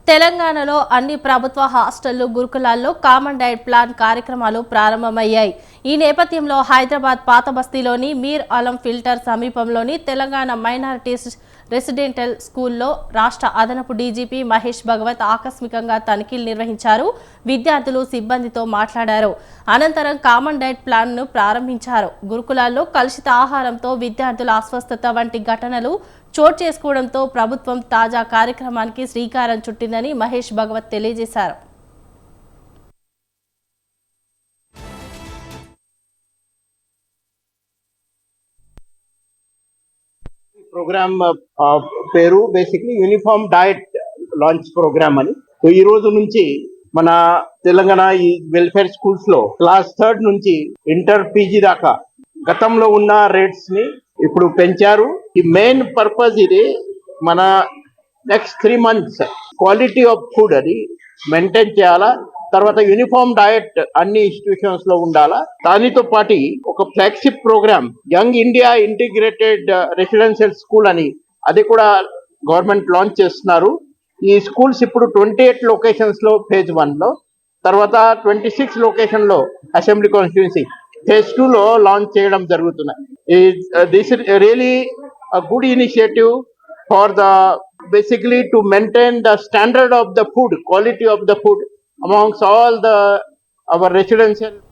తెలంగాణలో అన్ని ప్రభుత్వ హాస్టళ్లు, గురుకులాల్లో కామన్ డైట్ ప్లాన్ కార్యక్రమాలు ప్రారంభమయ్యాయి. ఈ నేపథ్యంలో హైదరాబాద్ పాత బస్తీలోని మీర్ ఆలం ఫిల్టర్ సమీపంలోని తెలంగాణ మైనారిటీస్ రెసిడెంటల్ స్కూల్లో రాష్ట్ర అదనపు డీజీపీ మహేష్ భగవత్ ఆకస్మికంగా తనిఖీలు నిర్వహించారు. విద్యార్థులు, సిబ్బందితో మాట్లాడారు. అనంతరం కామన్ డైట్ ప్లాన్ను ప్రారంభించారు. గురుకులాల్లో కలుషిత ఆహారంతో విద్యార్థుల అస్వస్థత వంటి ఘటనలు చోటు చేసుకోవడంతో ప్రభుత్వం తాజా కార్యక్రమానికి శ్రీకారం చుట్టిందని మహేష్ భగవత్ తెలియజేశారు. ప్రోగ్రామ్ పేరు basically uniform diet launch program అని. సో ఈ రోజు నుంచి మన తెలంగాణ ఈ వెల్ఫేర్ స్కూల్స్ లో క్లాస్ 3 నుంచి ఇంటర్ పీజీ దాకా గతంలో ఉన్న రేట్స్ ని ఇప్పుడు పెంచారు. ఈ మెయిన్ పర్పస్ ఇది మన next 3 months quality of food అది మెయింటైన్ చేయాలా. తర్వాత యూనిఫామ్ డయట్ అన్ని ఇన్స్టిట్యూషన్స్ లో ఉండాలా. దానితో పాటు ఒక flagship program young India integrated residential school అని అది కూడా గవర్నమెంట్ లాంచ్ చేస్తున్నారు. ఈ స్కూల్స్ ఇప్పుడు 28 లొకేషన్స్ లో ఫేజ్ 1 లో, తర్వాత 26 లొకేషన్ లో అసెంబ్లీ కాన్స్టిట్యున్సీ ఫేజ్ 2 లో లాంచ్ చేయడం జరుగుతున్నాయి. This is really a good initiative for the basically to maintain the standard of the food, quality of the food amongst all the our residential